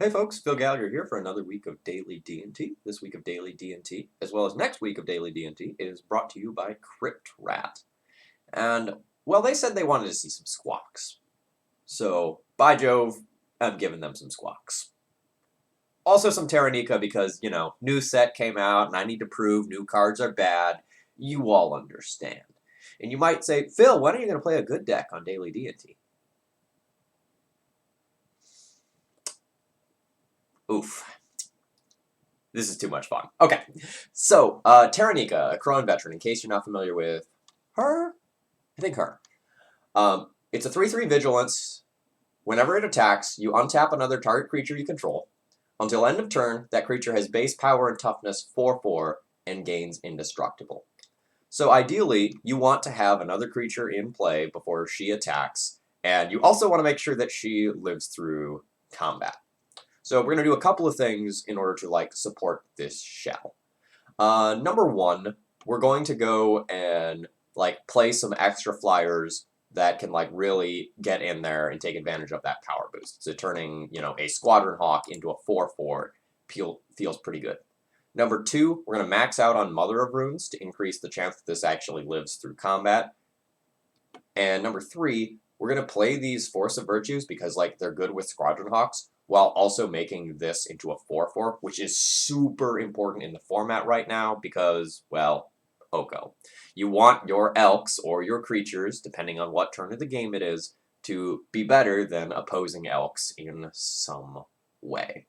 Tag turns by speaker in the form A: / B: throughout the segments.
A: Hey folks, Phil Gallagher here for another week of Daily D&T. This week of Daily D&T, as well as next week of Daily D&T, is brought to you by Crypt Rat. And, well, they said they wanted to see some Squawks. So, by Jove, I'm giving them some Squawks. Also some Taranika because, new set came out and I need to prove new cards are bad. You all understand. And you might say, Phil, when are you going to play a good deck on Daily D&T? Oof. This is too much fun. Okay, so Taranika, a Crowan veteran, in case you're not familiar with her, I think her. It's a 3/3 vigilance. Whenever it attacks, you untap another target creature you control. Until end of turn, that creature has base power and toughness 4/4 and gains indestructible. So ideally, you want to have another creature in play before she attacks, and you also want to make sure that she lives through combat. So we're going to do a couple of things in order to support this shell. Number one, we're going to go and play some extra flyers that can really get in there and take advantage of that power boost. So turning, a Squadron Hawk into a 4/4 feels pretty good. Number two, we're going to max out on Mother of Runes to increase the chance that this actually lives through combat. And number three, we're going to play these Force of Virtues because they're good with Squadron Hawks, while also making this into a 4/4, which is super important in the format right now because, well, Oko. You want your elks or your creatures, depending on what turn of the game it is, to be better than opposing elks in some way.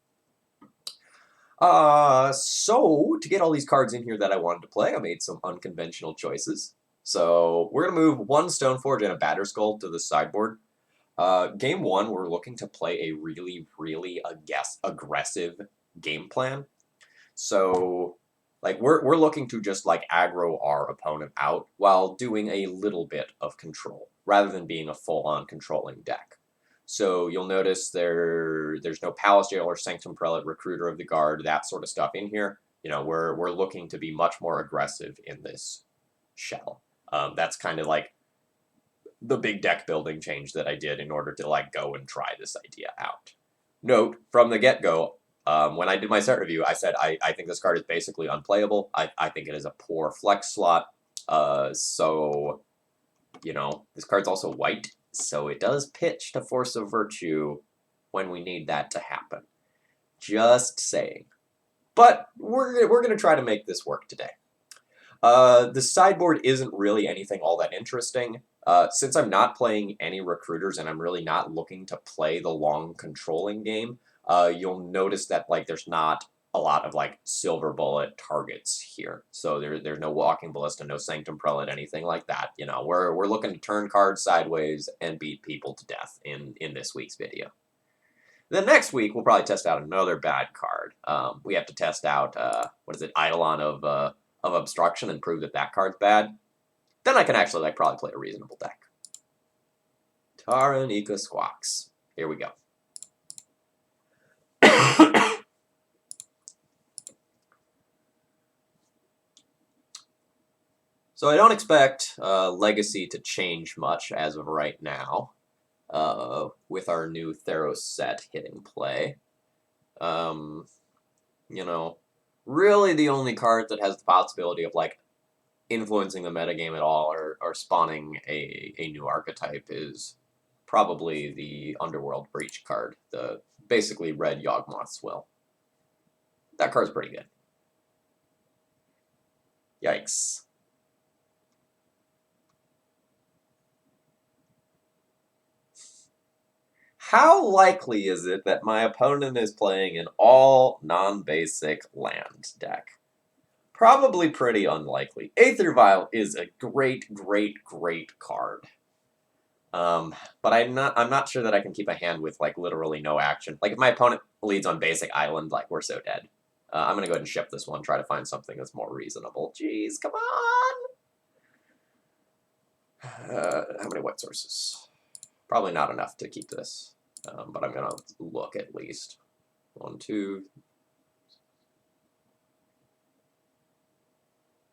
A: So, to get all these cards in here that I wanted to play, I made some unconventional choices. So, we're going to move one Stoneforge and a Batterskull to the sideboard. Game one, we're looking to play a really, really aggressive game plan. So, we're looking to just aggro our opponent out while doing a little bit of control, rather than being a full-on controlling deck. So you'll notice there's no Palace Jailer, Sanctum Prelate, Recruiter of the Guard, that sort of stuff in here. We're looking to be much more aggressive in this shell. That's kind of the big deck building change that I did in order to go and try this idea out. Note, from the get-go, when I did my set review, I said I think this card is basically unplayable. I think it is a poor flex slot. So, this card's also white, so it does pitch to Force of Virtue when we need that to happen. Just saying. But we're going to try to make this work today. The sideboard isn't really anything all that interesting. Since I'm not playing any recruiters and I'm really not looking to play the long controlling game, you'll notice that there's not a lot of silver bullet targets here. So there's no Walking Ballista, no Sanctum Prelate, anything like that. We're looking to turn cards sideways and beat people to death in this week's video. Then next week we'll probably test out another bad card. We have to test out Eidolon of Obstruction and prove that card's bad. Then I can actually probably play a reasonable deck. Taranika Squawks. Here we go. So I don't expect Legacy to change much as of right now, with our new Theros set hitting play. Really the only card that has the possibility of influencing the metagame at all or spawning a new archetype is probably the Underworld Breach card, the basically red Yawgmoth's Will. That card's pretty good. Yikes. How likely is it that my opponent is playing an all non-basic land deck? Probably pretty unlikely. Aether Vial is a great, great, great card. But I'm not sure that I can keep a hand with literally no action. If my opponent leads on basic island, we're so dead. I'm gonna go ahead and ship this one, try to find something that's more reasonable. Jeez, come on! How many white sources? Probably not enough to keep this. But I'm gonna look at least. 1, 2.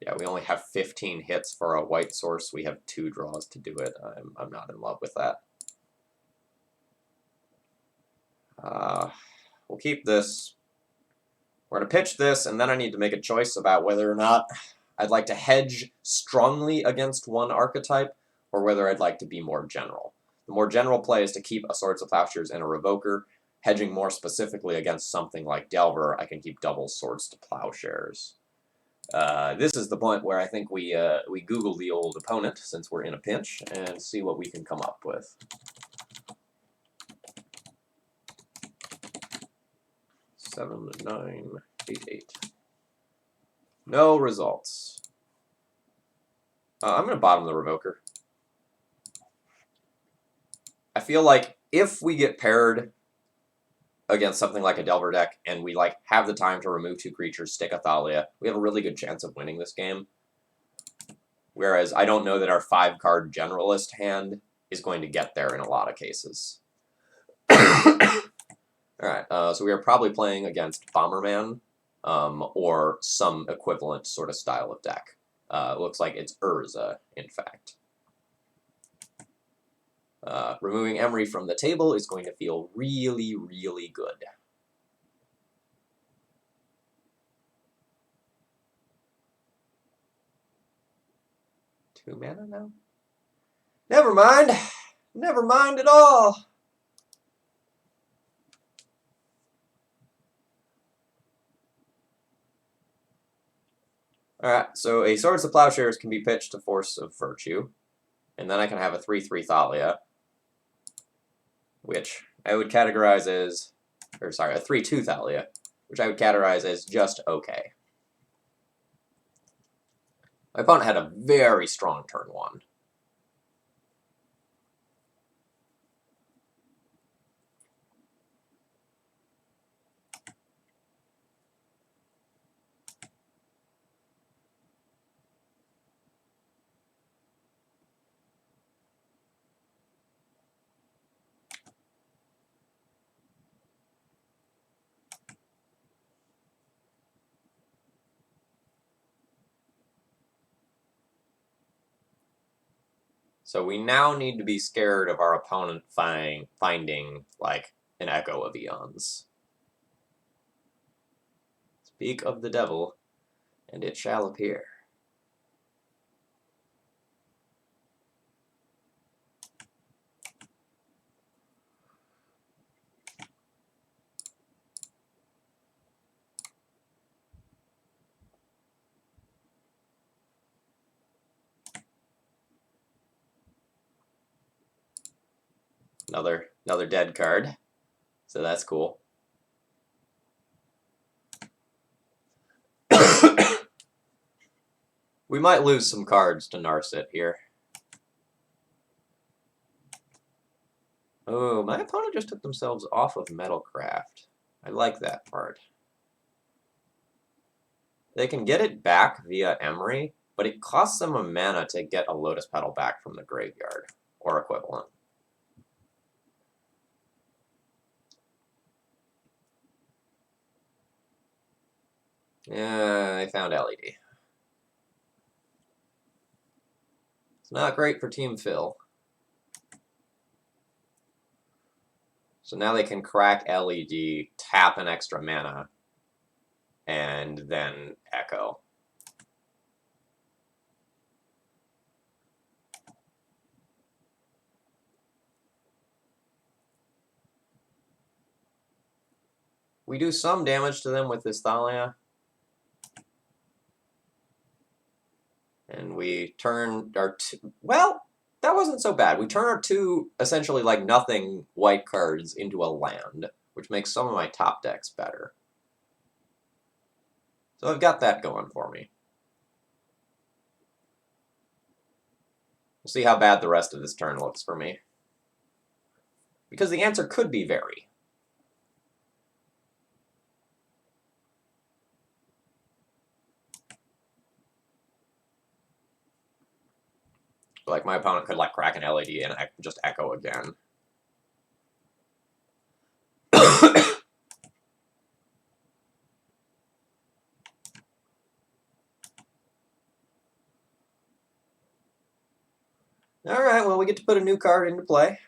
A: Yeah, we only have 15 hits for a white source. We have 2 draws to do it. I'm not in love with that. we'll keep this. We're going to pitch this, and then I need to make a choice about whether or not I'd like to hedge strongly against one archetype, or whether I'd like to be more general. The more general play is to keep a Swords to Plowshares and a Revoker. Hedging more specifically against something like Delver, I can keep double Swords to Plowshares. This is the point where I think we Google the old opponent, since we're in a pinch, and see what we can come up with. 7, 9, 8, 8. No results. I'm going to bottom the Revoker. I feel like if we get paired against something like a Delver deck, and we have the time to remove 2 creatures, stick a Thalia, we have a really good chance of winning this game. Whereas I don't know that our 5-card generalist hand is going to get there in a lot of cases. Alright, so we are probably playing against Bomberman, or some equivalent sort of style of deck. Looks like it's Urza, in fact. Removing Emery from the table is going to feel really, really good. Two mana now? Never mind! Never mind at all! Alright, so a Swords to Plowshares can be pitched to Force of Virtue, and then I can have a 3/3 Thalia, which I would categorize as, or sorry, a 3/2 Thalia, which I would categorize as just okay. My opponent had a very strong turn 1. So we now need to be scared of our opponent finding, like, an Echo of Eons. Speak of the devil, and it shall appear. Another dead card, so that's cool. We might lose some cards to Narset here. Oh, my opponent just took themselves off of Metalcraft. I like that part. They can get it back via Emery, but it costs them a mana to get a Lotus Petal back from the graveyard, or equivalent. Yeah, I found LED. It's not great for Team Phil. So now they can crack LED, tap an extra mana, and then Echo. We do some damage to them with this Thalia. And we turn our well, that wasn't so bad. We turn our 2 essentially like nothing white cards into a land, which makes some of my top decks better. So I've got that going for me. We'll see how bad the rest of this turn looks for me. Because the answer could be very. Like, my opponent could, like, crack an LED and just Echo again. Alright, well, we get to put a new card into play.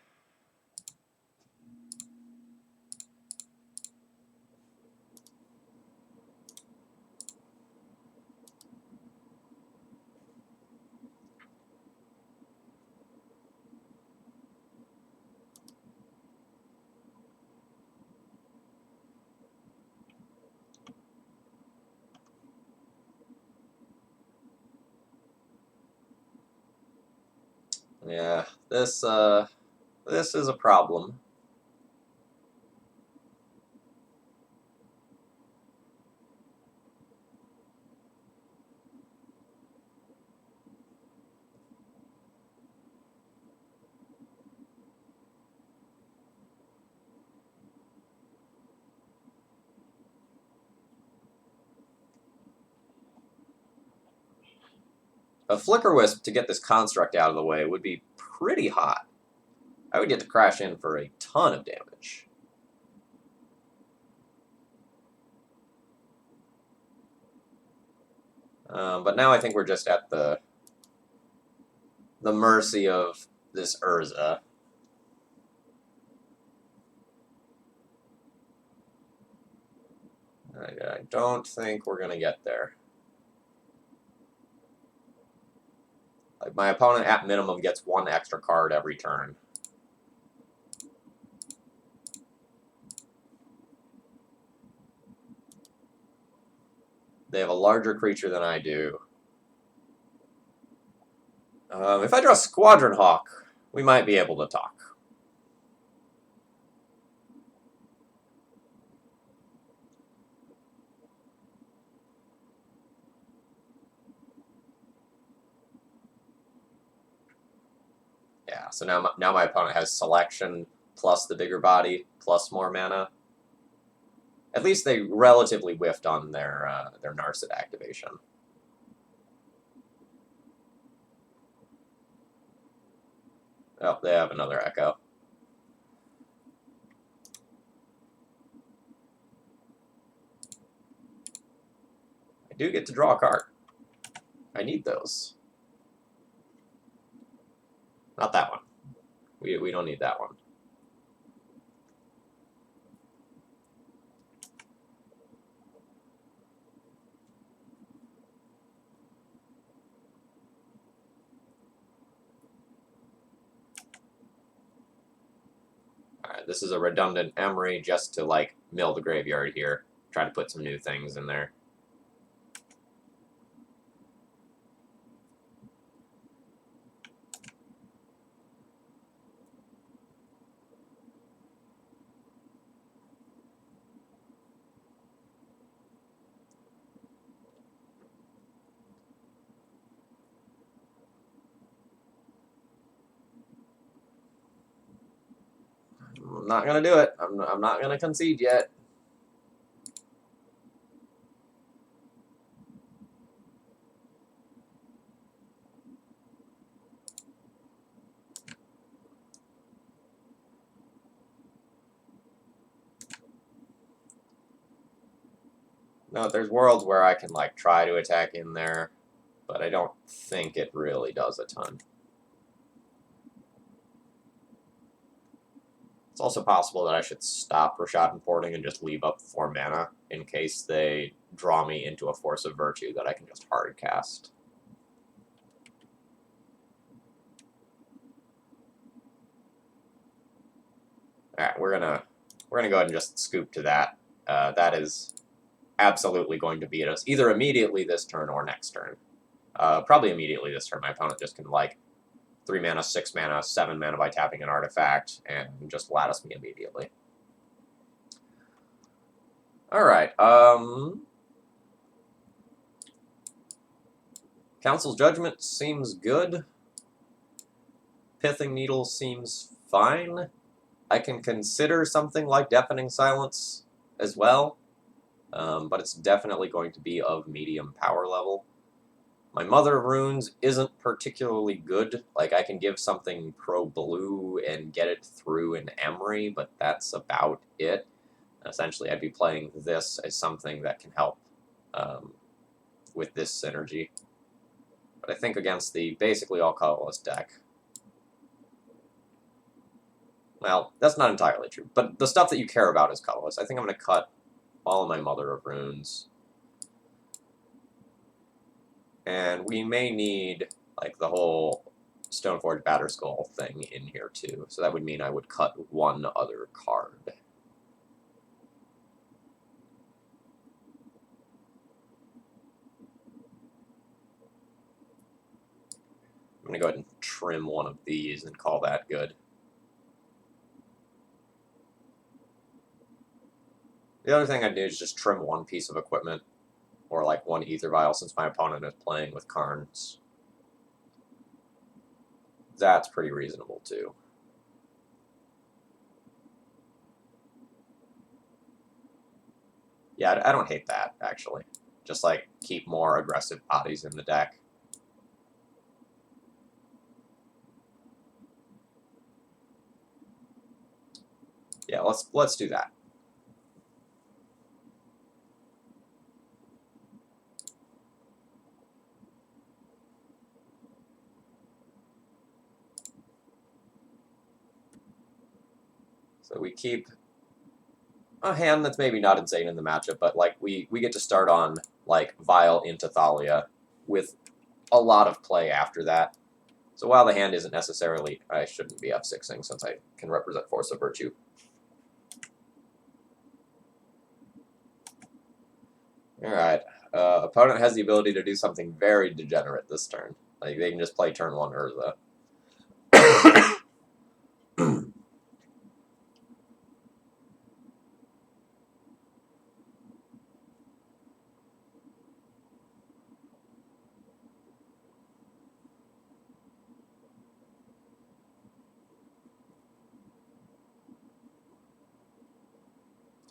A: Yeah, this is a problem. A Flicker Wisp to get this construct out of the way would be pretty hot. I would get to crash in for a ton of damage. But now I think we're just at the mercy of this Urza. I don't think we're gonna get there. Like, my opponent at minimum gets one extra card every turn. They have a larger creature than I do. If I draw Squadron Hawk, we might be able to talk. Yeah, so now my opponent has selection plus the bigger body plus more mana. At least they relatively whiffed on their Narset activation. Oh, they have another Echo. I do get to draw a card. I need those. Not that one. We don't need that one. Alright, this is a redundant Emery just to, like, mill the graveyard here. Try to put some new things in there. I'm not gonna do it. I'm not gonna concede yet. No, there's worlds where I can, like, try to attack in there, but I don't think it really does a ton. It's also possible that I should stop Rashad Importing and just leave up 4 mana in case they draw me into a Force of Virtue that I can just hard cast. Alright, we're gonna go ahead and just scoop to that. That is absolutely going to beat us, either immediately this turn or next turn. Probably immediately this turn. My opponent just can, like, 3 mana, 6 mana, 7 mana by tapping an artifact, and just lattice me immediately. Alright, Council's Judgment seems good. Pithing Needle seems fine. I can consider something like Deafening Silence as well, but it's definitely going to be of medium power level. My Mother of Runes isn't particularly good. Like, I can give something pro-blue and get it through an Emery, but that's about it. Essentially, I'd be playing this as something that can help with this synergy. But I think against the basically all-colorless deck... Well, that's not entirely true, but the stuff that you care about is colorless. I think I'm going to cut all of my Mother of Runes. And we may need, like, the whole Stoneforge Batterskull thing in here, too. So that would mean I would cut one other card. I'm going to go ahead and trim one of these and call that good. The other thing I do is just trim one piece of equipment, or like one ether vial, since my opponent is playing with Karns. That's pretty reasonable too. Yeah, I don't hate that, actually. Just like keep more aggressive bodies in the deck. Yeah, let's do that. So we keep a hand that's maybe not insane in the matchup, but like we get to start on like Vial into Thalia with a lot of play after that. So while the hand isn't necessarily, I shouldn't be F6ing since I can represent Force of Virtue. Alright, opponent has the ability to do something very degenerate this turn. Like, they can just play turn 1 Urza.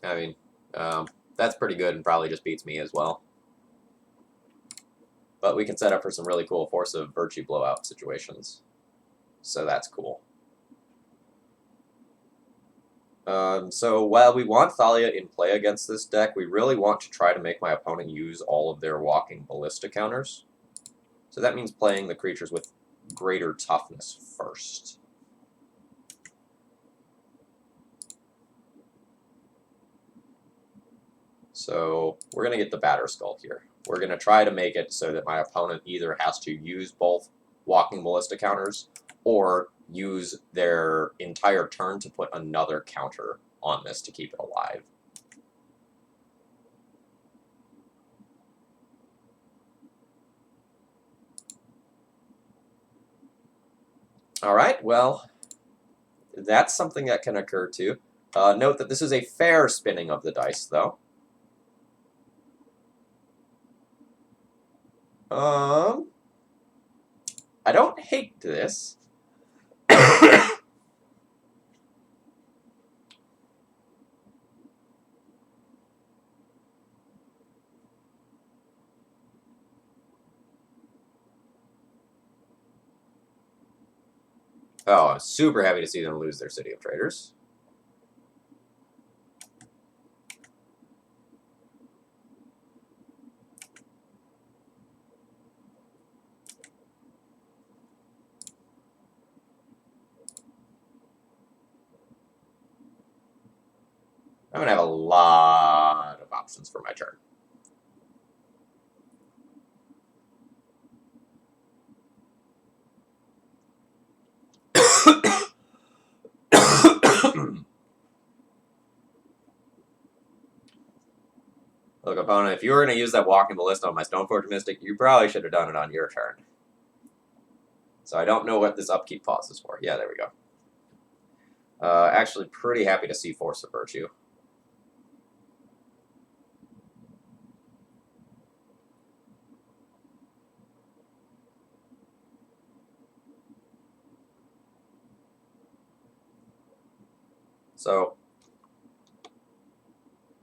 A: I mean, that's pretty good and probably just beats me as well. But we can set up for some really cool Force of Virtue blowout situations. So that's cool. So while we want Thalia in play against this deck, we really want to try to make my opponent use all of their Walking Ballista counters. So that means playing the creatures with greater toughness first. So we're going to get the Batterskull here. We're going to try to make it so that my opponent either has to use both Walking Ballista counters or use their entire turn to put another counter on this to keep it alive. Alright, well, that's something that can occur too. Note that this is a fair spinning of the dice, though. I don't hate this. Oh, I'm super happy to see them lose their City of Traders. I'm going to have a lot of options for my turn. Look, opponent, if you were going to use that Walking Ballista on my Stoneforge Mystic, you probably should have done it on your turn. So I don't know what this upkeep pause is for. Yeah, there we go. Actually, pretty happy to see Force of Virtue. So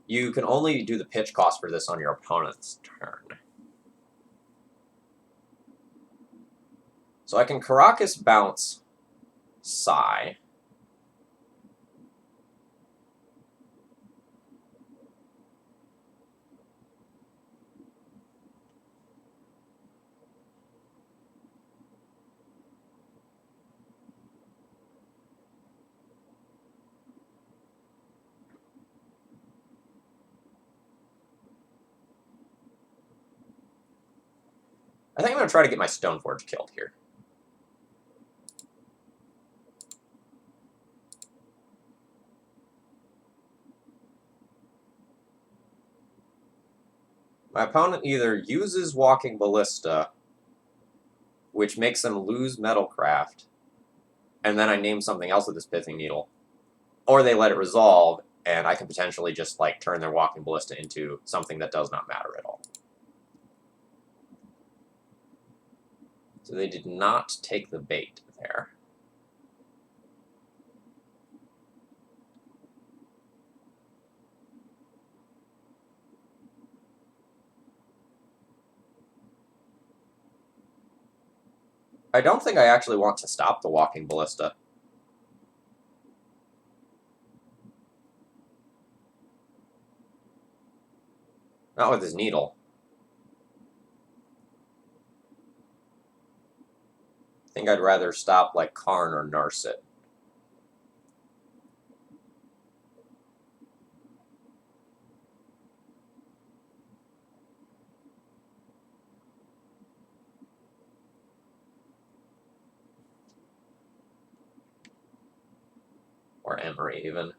A: you can only do the pitch cost for this on your opponent's turn. So I can Caracas bounce Psy. I think I'm going to try to get my Stoneforge killed here. My opponent either uses Walking Ballista, which makes them lose Metalcraft, and then I name something else with this Pithing Needle. Or they let it resolve, and I can potentially just, like, turn their Walking Ballista into something that does not matter at all. So they did not take the bait there. I don't think I actually want to stop the Walking Ballista. Not with his needle. I think I'd rather stop, like, Karn or Narset. Or Emery, even.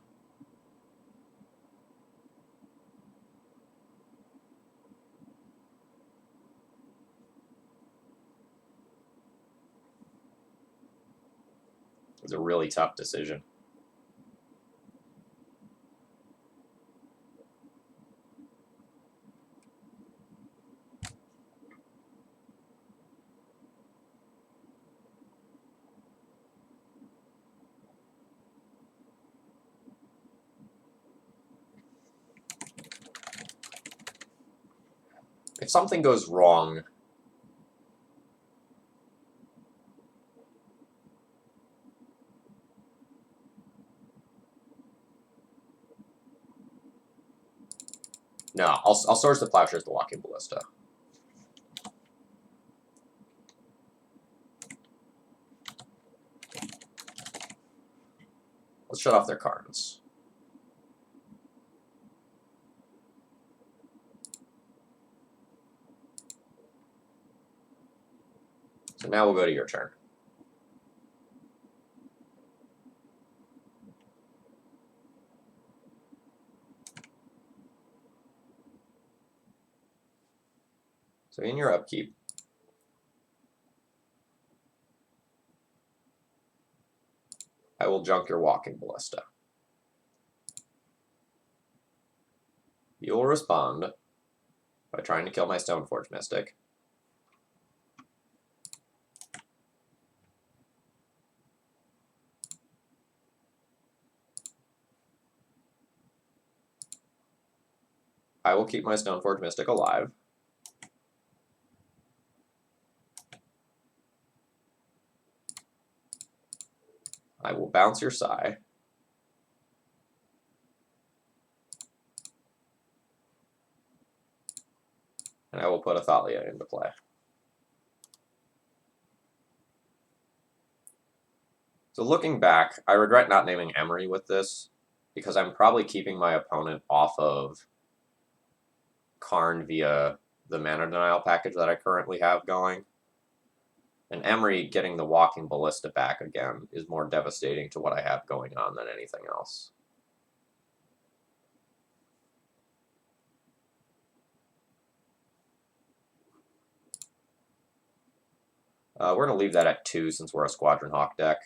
A: It's a really tough decision. If something goes wrong, no, I'll source the Plowshares, the Walking Ballista. Let's shut off their Karns. So now we'll go to your turn. So in your upkeep, I will junk your Walking Ballista. You will respond by trying to kill my Stoneforge Mystic. I will keep my Stoneforge Mystic alive. I will bounce your Sai. And I will put Athalia into play. So looking back, I regret not naming Emery with this, because I'm probably keeping my opponent off of Karn via the Mana Denial package that I currently have going. And Emery getting the Walking Ballista back again is more devastating to what I have going on than anything else. We're going to leave that at 2 since we're a Squadron Hawk deck.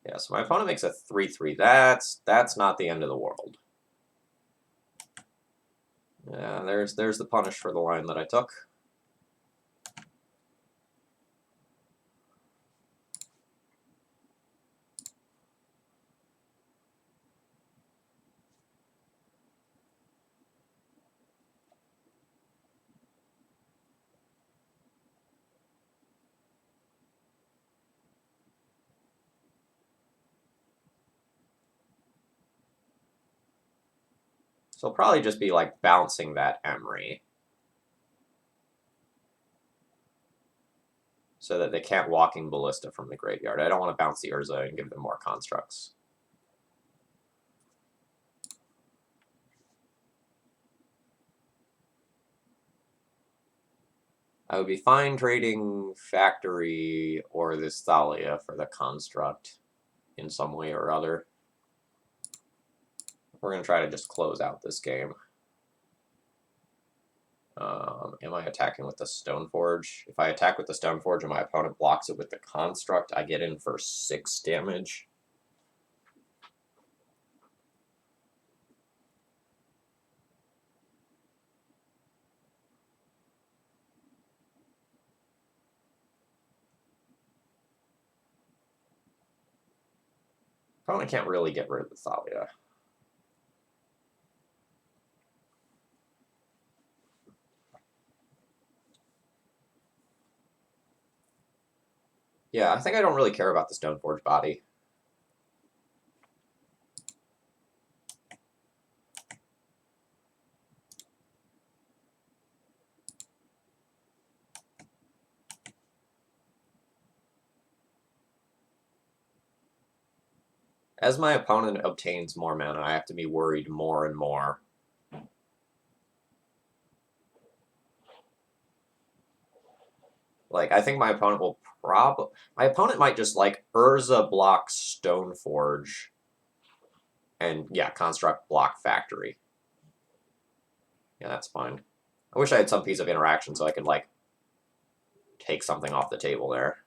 A: Yeah, so my opponent makes a 3-3. That's not the end of the world. Yeah, there's the punish for the line that I took. So I'll probably just be like bouncing that Emery so that they can't Walking Ballista from the graveyard. I don't want to bounce the Urza and give them more constructs. I would be fine trading Factory or this Thalia for the construct in some way or other. We're going to try to just close out this game. Am I attacking with the Stoneforge? If I attack with the Stoneforge and my opponent blocks it with the construct, I get in for 6 damage. Opponent can't really get rid of the Thalia. Yeah, I think I don't really care about the Stoneforge body. As my opponent obtains more mana, I have to be worried more and more. Like, I think my opponent will my opponent might just, like, Urza block Stoneforge. And, yeah, Construct block Factory. Yeah, that's fine. I wish I had some piece of interaction so I could, like, take something off the table there.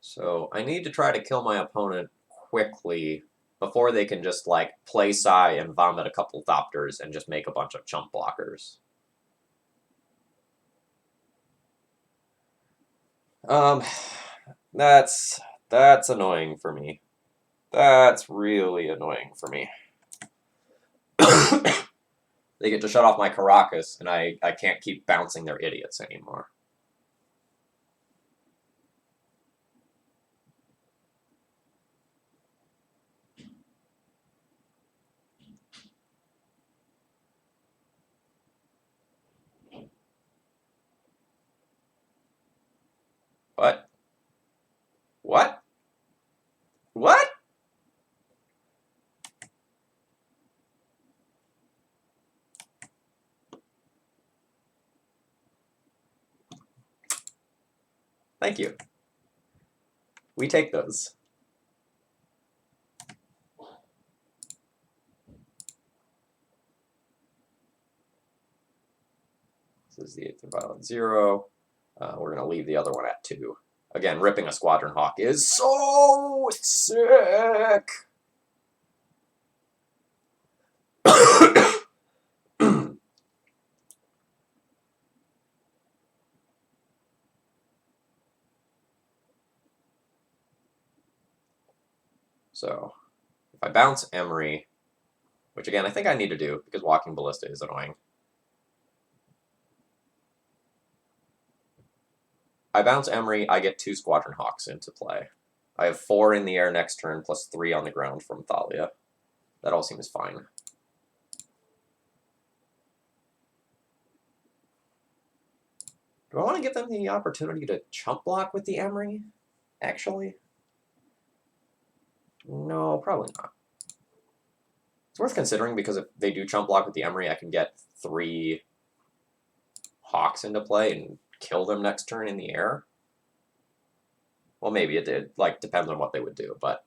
A: So I need to try to kill my opponent quickly before they can just, like, play Psy and vomit a couple Thopters and just make a bunch of chump blockers. That's annoying for me. That's really annoying for me. They get to shut off my Caracas, and I can't keep bouncing their idiots anymore. What? What? What? Thank you. We take those. This is the 8th Violent 0. We're going to leave the other one at 2. Again, ripping a Squadron Hawk is so sick! So, if I bounce Emery, which again I think I need to do because Walking Ballista is annoying. I bounce Emery, I get 2 Squadron Hawks into play. I have 4 in the air next turn plus 3 on the ground from Thalia. That all seems fine. Do I want to give them the opportunity to chump block with the Emery, actually? No, probably not. It's worth considering because if they do chump block with the Emery, I can get 3 Hawks into play and kill them next turn in the air. Well, maybe it did. Like, depends on what they would do, but...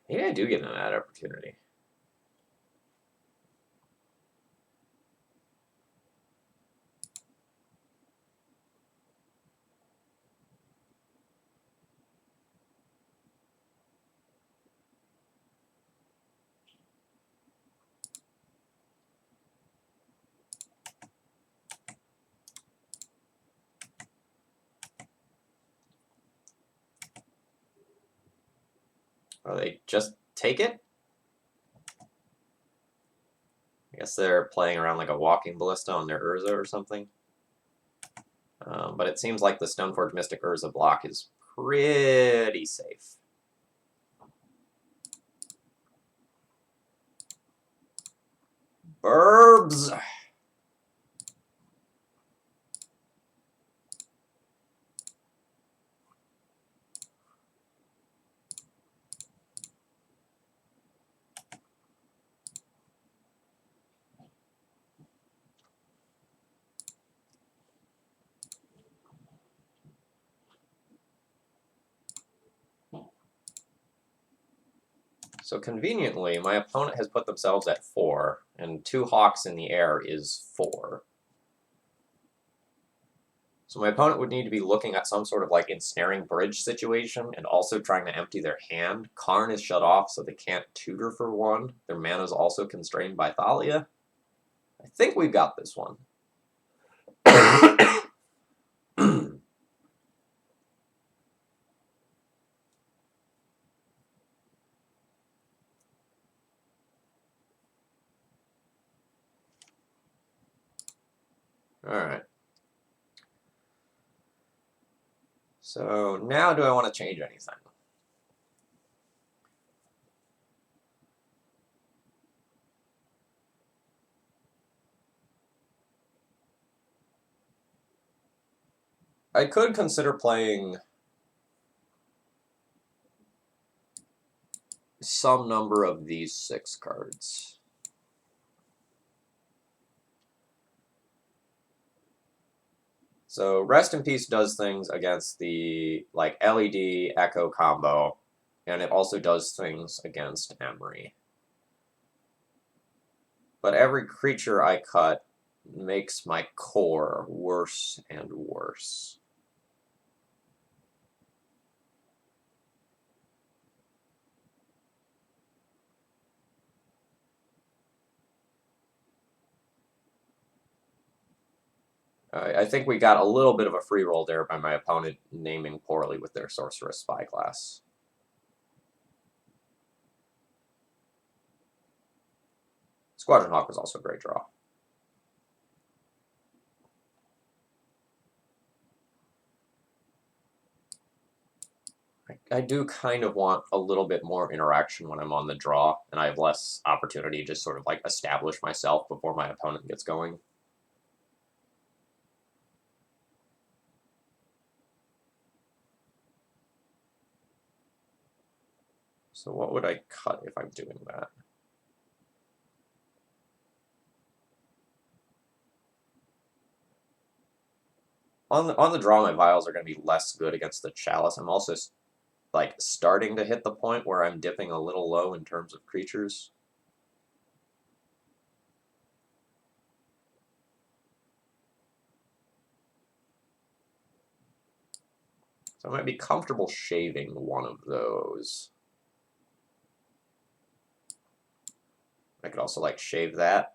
A: maybe I do give them that opportunity. Or they just take it? I guess they're playing around like a walking ballista on their Urza or something. But it seems like the Stoneforge Mystic Urza block is pretty safe. Burbs! So conveniently, my opponent has put themselves at 4, and 2 hawks in the air is 4. So my opponent would need to be looking at some sort of like ensnaring bridge situation and also trying to empty their hand. Karn is shut off, so they can't tutor for 1. Their mana is also constrained by Thalia. I think we've got this one. Alright. So now do I want to change anything? I could consider playing some number of these 6 cards. So Rest in Peace does things against the like LED Echo combo, and it also does things against Emery. But every creature I cut makes my core worse and worse. I think we got a little bit of a free roll there by my opponent naming poorly with their Sorceress Spyglass. Squadron Hawk was also a great draw. I do kind of want a little bit more interaction when I'm on the draw, and I have less opportunity to just sort of like establish myself before my opponent gets going. So what would I cut if I'm doing that? On the draw, my vials are going to be less good against the Chalice. I'm also like starting to hit the point where I'm dipping a little low in terms of creatures. So I might be comfortable shaving one of those. I could also like shave that.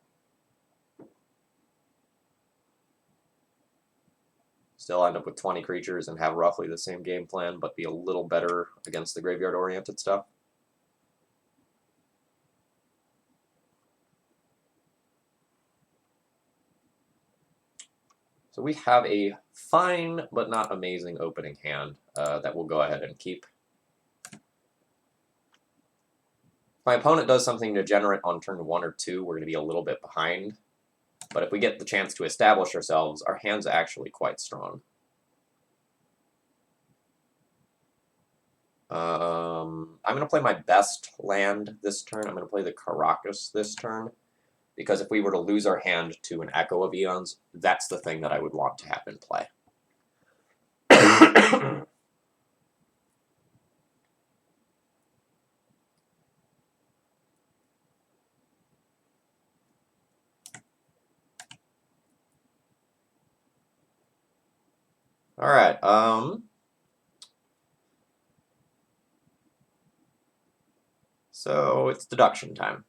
A: Still end up with 20 creatures and have roughly the same game plan, but be a little better against the graveyard-oriented stuff. So we have a fine but not amazing opening hand that we'll go ahead and keep. If my opponent does something degenerate on turn 1 or 2, we're going to be a little bit behind. But if we get the chance to establish ourselves, our hand's actually quite strong. I'm going to play my best land this turn. I'm going to play the Caracas this turn. Because if we were to lose our hand to an Echo of Eons, that's the thing that I would want to have in play. Alright, so it's deduction time.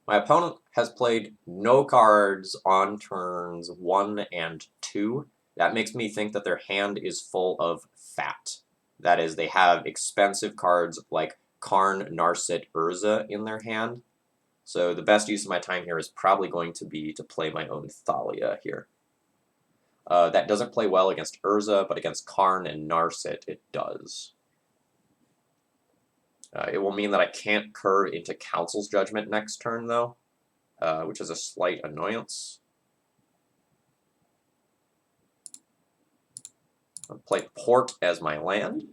A: My opponent has played no cards on turns 1 and 2. That makes me think that their hand is full of fat. That is, they have expensive cards like Karn, Narset, Urza in their hand. So the best use of my time here is probably going to be to play my own Thalia here. That doesn't play well against Urza, but against Karn and Narset it does. It will mean that I can't curve into Council's Judgment next turn, though, which is a slight annoyance. I'll play Port as my land.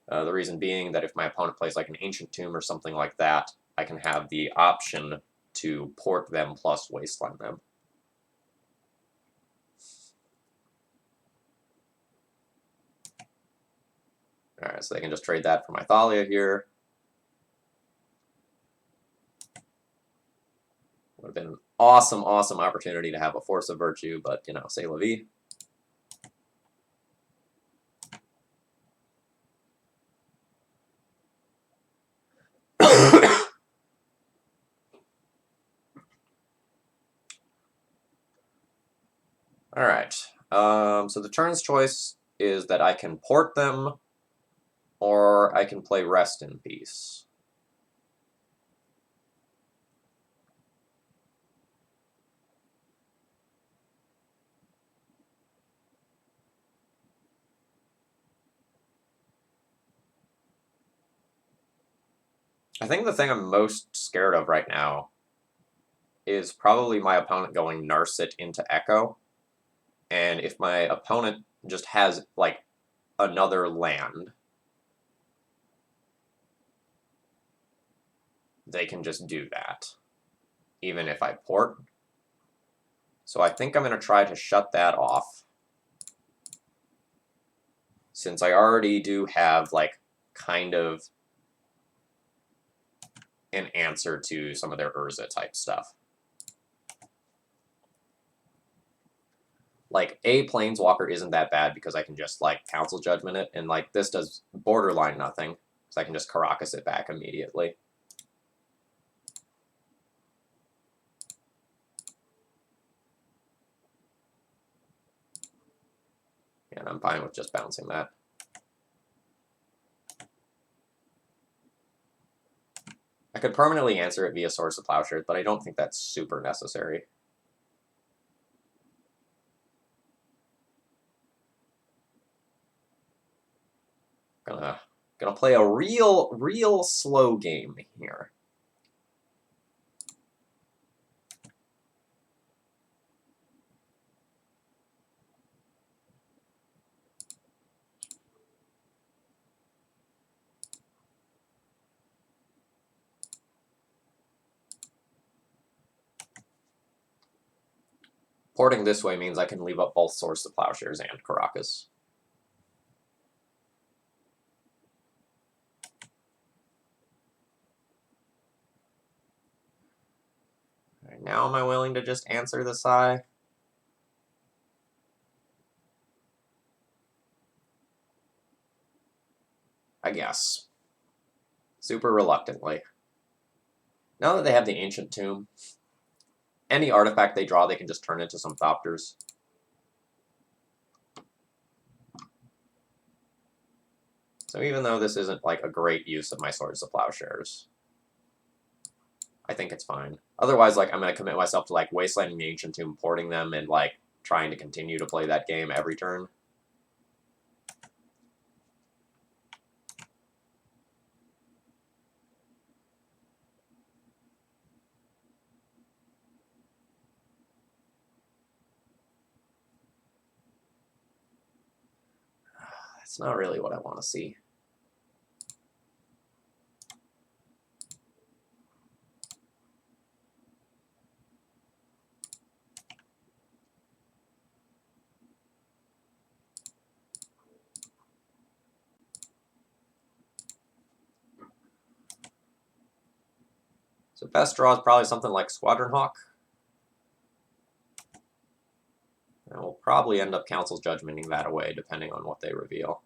A: The reason being that if my opponent plays like an Ancient Tomb or something like that, I can have the option to port them plus wasteland them. Alright, so they can just trade that for my Thalia here. Would have been an awesome, awesome opportunity to have a Force of Virtue, but, you know, c'est la vie. Alright, so the turn's choice is that I can port them, or I can play Rest in Peace. I think the thing I'm most scared of right now is probably my opponent going Narset into Echo. And if my opponent just has, like, another land, they can just do that, even if I port. So I think I'm going to try to shut that off, since I already do have, like, kind of an answer to some of their Urza type stuff. Like, a Planeswalker isn't that bad because I can just, like, Council Judgment it, and, like, this does borderline nothing, so I can just Caracas it back immediately. And I'm fine with just bouncing that. I could permanently answer it via Swords to Plowshares, but I don't think that's super necessary. Gonna play a real slow game here. Porting this way means I can leave up both Swords to Plowshares and Caracas. Right, now am I willing to just answer the Sigh? I guess. Super reluctantly. Now that they have the Ancient Tomb, any artifact they draw, they can just turn into some Thopters. So even though this isn't, like, a great use of my Swords to Plowshares, I think it's fine. Otherwise, like, I'm going to commit myself to, like, wastelanding the Ancient Tomb, porting them, and, like, trying to continue to play that game every turn. That's not really what I want to see. So best draw is probably something like Squadron Hawk. And we'll probably end up Council's Judgmenting that away, depending on what they reveal.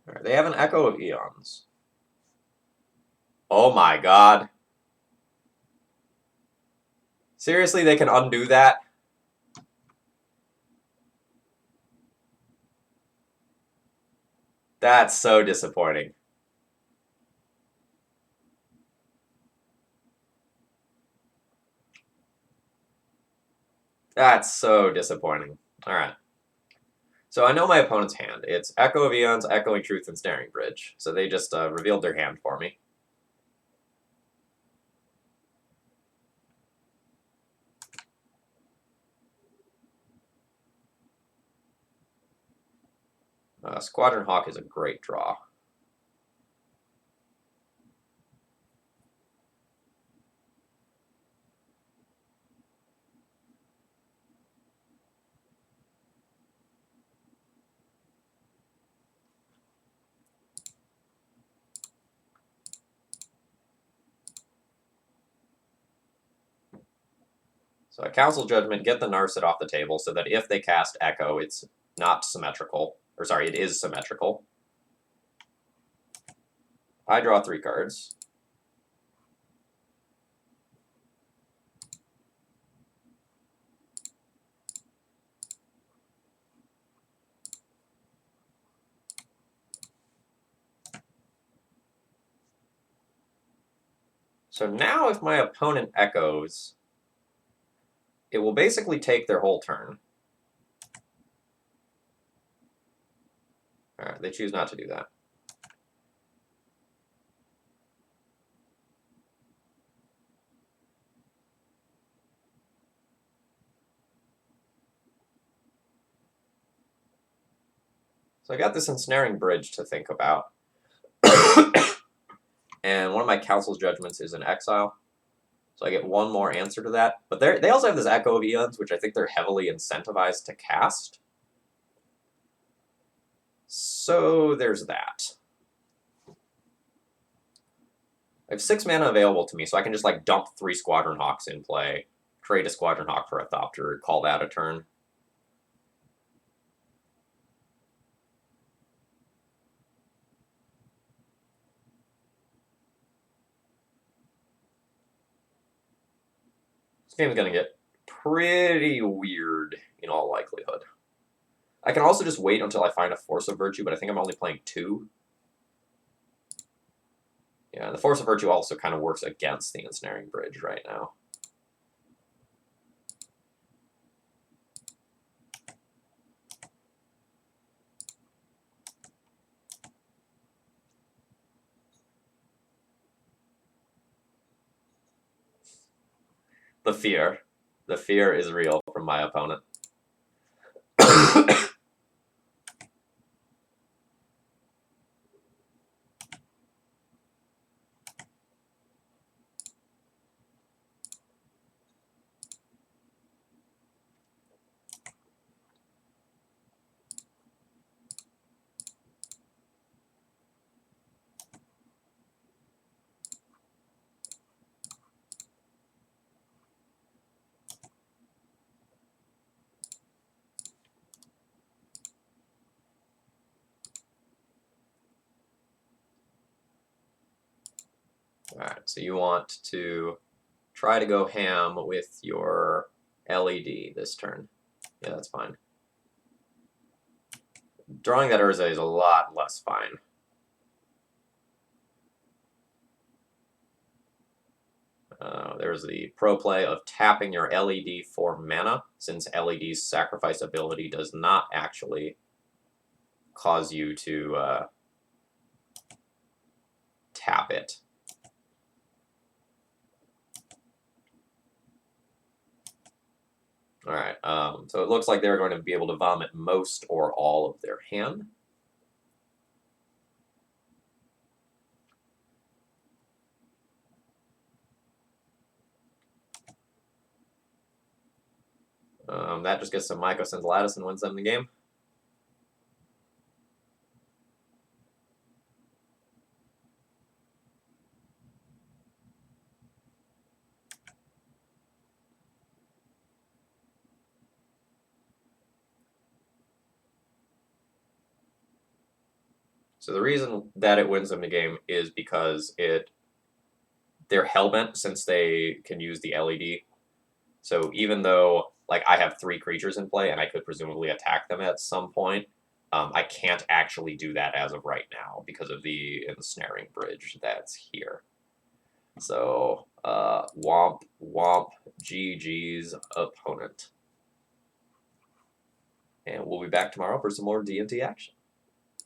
A: All right, they have an Echo of Eons. Oh my god. Seriously, they can undo that? That's so disappointing. That's so disappointing. All right. So I know my opponent's hand. It's Echo of Eons, Echoing Truth, and Snaring Bridge. So they just revealed their hand for me. Squadron Hawk is a great draw. So I Council Judgment, get the Narset off the table so that if they cast Echo, it's not symmetrical. Or sorry, it is symmetrical. I draw 3 cards. So now if my opponent echoes, it will basically take their whole turn. All right, they choose not to do that. So I got this Ensnaring Bridge to think about. And one of my Council's Judgments is in exile. So I get one more answer to that. But they also have this Echo of Eons, which I think they're heavily incentivized to cast. So there's that. I have 6 mana available to me, so I can just like dump 3 Squadron Hawks in play, trade a Squadron Hawk for a Thopter, call that a turn. This game is going to get pretty weird in all likelihood. I can also just wait until I find a Force of Virtue, but I think I'm only playing 2. Yeah, the Force of Virtue also kind of works against the Ensnaring Bridge right now. The fear. The fear is real from my opponent. Alright, so you want to try to go ham with your LED this turn. Yeah, that's fine. Drawing that Urza is a lot less fine. There's the pro play of tapping your LED for mana, since LED's sacrifice ability does not actually cause you to tap it. Alright, so it looks like they're going to be able to vomit most or all of their hand. That just gets some Myco sends Lattice and wins them the game. So the reason that it wins them the game is because they're hellbent since they can use the LED. So even though like I have 3 creatures in play and I could presumably attack them at some point, I can't actually do that as of right now because of the ensnaring bridge that's here. So womp womp GG's opponent. And we'll be back tomorrow for some more D&T action.